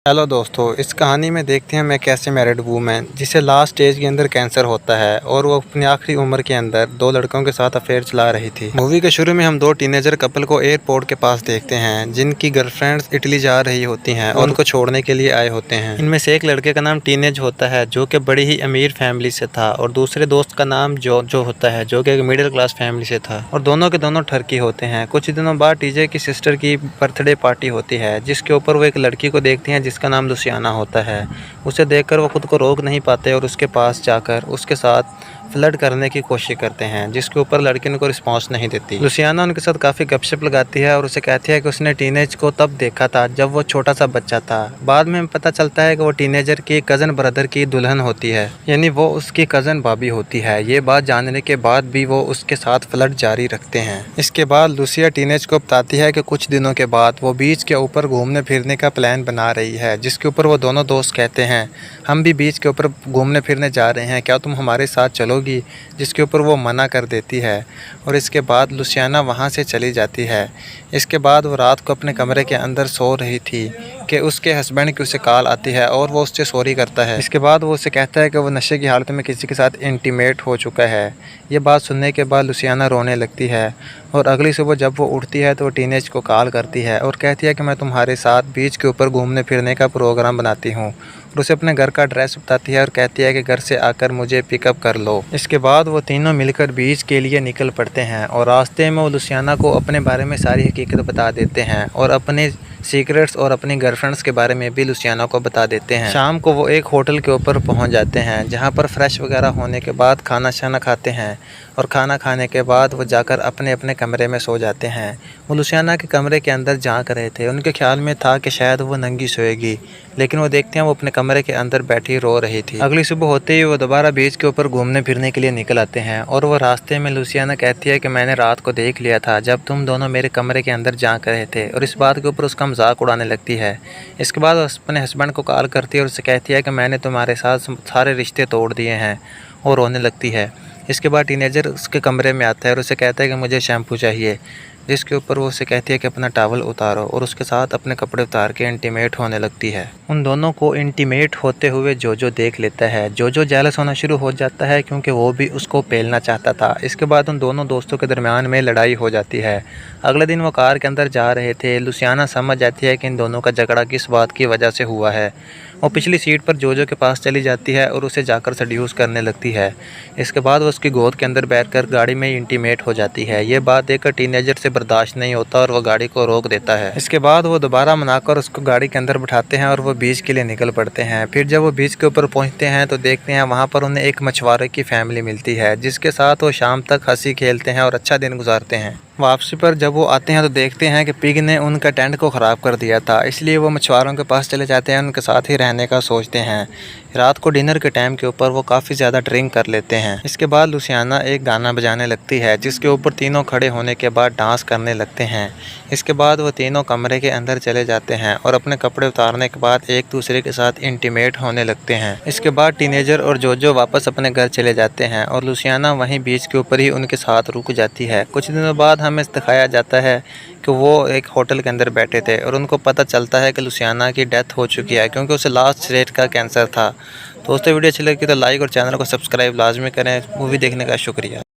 Hello दोस्तों, इस कहानी में देखते हैं मैं कैसे मैरिड वूमेन जिसे लास्ट स्टेज के अंदर कैंसर होता है और वो अपनी आखिरी उम्र के अंदर दो लड़कों के साथ अफेयर चला रही थी। मूवी के शुरू में हम दो टीनेजर कपल को एयरपोर्ट के पास देखते हैं जिनकी गर्लफ्रेंड्स इटली जा रही होती हैं और उनको छोड़ने के लिए आए होते हैं। इनमें से एक लड़के का नाम टीनेज होता है जो कि बड़ी ही अमीर फैमिली से था और दूसरे दोस्त का नाम जो होता है जो कि एक मिडिल क्लास फैमिली से था और दोनों के दोनों ठरकी होते हैं। कुछ दिनों बाद टीजे की सिस्टर की बर्थडे पार्टी होती है जिसके ऊपर वो एक लड़की को देखती हैं जिसका नाम लुसियाना होता है। उसे देखकर वो खुद को रोक नहीं पाते और उसके पास जाकर उसके साथ फ्लर्ट करने की कोशिश करते हैं जिसके ऊपर लड़की उनको रिस्पॉन्स नहीं देती। लुसियाना उनके साथ काफ़ी गपशप लगाती है और उसे कहती है कि उसने टीनेज को तब देखा था जब वो छोटा सा बच्चा था। बाद में पता चलता है कि वो टीनेजर की कज़न ब्रदर की दुल्हन होती है, यानी वो उसकी कज़न भाभी होती है। ये बात जानने के बाद भी वो उसके साथ फ्लर्ट जारी रखते हैं। इसके बाद लुसिया टीनेज को बताती है कि कुछ दिनों के बाद वो बीच के ऊपर घूमने फिरने का प्लान बना रही है जिसके ऊपर वो दोनों दोस्त कहते हैं हम भी बीच के ऊपर घूमने फिरने जा रहे हैं, क्या तुम हमारे साथ चलोगी? जिसके ऊपर वो मना कर देती है और इसके बाद लुसियाना वहाँ से चली जाती है। इसके बाद वो रात को अपने कमरे के अंदर सो रही थी कि उसके हस्बैंड की उसे कॉल आती है और वो उससे सॉरी करता है। इसके बाद वो उसे कहता है कि वो नशे की हालत में किसी के साथ इंटीमेट हो चुका है। ये बात सुनने के बाद लुसियाना रोने लगती है और अगली सुबह जब वो उठती है तो वो टीनेज को कॉल करती है और कहती है कि मैं तुम्हारे साथ बीच के ऊपर घूमने फिरने का प्रोग्राम बनाती हूँ और उसे अपने घर का एड्रेस बताती है और कहती है कि घर से आकर मुझे पिकअप कर लो। इसके बाद वो तीनों मिलकर बीच के लिए निकल पड़ते हैं और रास्ते में वो लुसियाना को अपने बारे में सारी हकीकत बता देते हैं और अपने सीक्रेट्स और अपनी गर्लफ्रेंड्स के बारे में भी लुसियाना को बता देते हैं। शाम को वो एक होटल के ऊपर पहुंच जाते हैं जहां पर फ्रेश वगैरह होने के बाद खाना शाना खाते हैं और खाना खाने के बाद वो जाकर अपने अपने कमरे में सो जाते हैं। वो लुसियाना के कमरे के अंदर झांक रहे थे। उनके ख्याल में था कि शायद वो नंगी सोएगी, लेकिन वो देखते हैं वो अपने कमरे के अंदर बैठी रो रही थी। अगली सुबह होते ही वो दोबारा बीच के ऊपर घूमने फिरने के लिए निकल आते हैं और वो रास्ते में लुसियाना कहती है कि मैंने रात को देख लिया था जब तुम दोनों मेरे कमरे के अंदर झांक रहे थे और इस बात के ऊपर उसका मजाक उड़ाने लगती है। इसके बाद वो अपने हस्बैंड को कॉल करती है और उससे कहती है कि मैंने तुम्हारे साथ सारे रिश्ते तोड़ दिए हैं और रोने लगती है। इसके बाद टीनेजर उसके कमरे में आता है और उसे कहता है कि मुझे शैम्पू चाहिए, जिसके ऊपर वो उसे कहती है कि अपना टॉवल उतारो और उसके साथ अपने कपड़े उतार के इंटीमेट होने लगती है। उन दोनों को इंटीमेट होते हुए जोजो देख लेता है। जोजो जेलस होना शुरू हो जाता है क्योंकि वो भी उसको पेलना चाहता था। इसके बाद उन दोनों दोस्तों के दरमियान में लड़ाई हो जाती है। अगले दिन वो कार के अंदर जा रहे थे। लुसियाना समझ जाती है कि इन दोनों का झगड़ा किस बात की वजह से हुआ है। वो पिछली सीट पर जोजो के पास चली जाती है और उसे जाकर सड्यूस करने लगती है। इसके बाद वो उसकी गोद के अंदर बैठकर गाड़ी में इंटीमेट हो जाती है। ये बात देखकर टीनेजर से बर्दाश्त नहीं होता और वो गाड़ी को रोक देता है। इसके बाद वो दोबारा मनाकर उसको गाड़ी के अंदर बिठाते हैं और वो बीच के लिए निकल पड़ते हैं। फिर जब वो बीच के ऊपर पहुंचते हैं तो देखते हैं वहाँ पर उन्हें एक मछुआरे की फैमिली मिलती है जिसके साथ वो शाम तक हंसी खेलते हैं और अच्छा दिन गुजारते हैं। वापसी पर जब वो आते हैं तो देखते हैं कि पिग ने उनका टेंट को ख़राब कर दिया था, इसलिए वो मछुआरों के पास चले जाते हैं, उनके साथ ही रहने का सोचते हैं। रात को डिनर के टाइम के ऊपर वो काफ़ी ज़्यादा ड्रिंक कर लेते हैं। इसके बाद लुसियाना एक गाना बजाने लगती है जिसके ऊपर तीनों खड़े होने के बाद डांस करने लगते हैं। इसके बाद वो तीनों कमरे के अंदर चले जाते हैं और अपने कपड़े उतारने के बाद एक दूसरे के साथ इंटीमेट होने लगते हैं। इसके बाद टीनेजर और जोजो वापस अपने घर चले जाते हैं और लुसियाना वहीं बीच के ऊपर ही उनके साथ रुक जाती है। कुछ दिनों बाद हमें दिखाया जाता है कि वो एक होटल के अंदर बैठे थे और उनको पता चलता है कि लुसियाना की डेथ हो चुकी है क्योंकि उसे लास्ट स्टेज का कैंसर था। दोस्तों, वीडियो अच्छी लगी तो लाइक और चैनल को सब्सक्राइब लाजमी करें। मूवी देखने का शुक्रिया।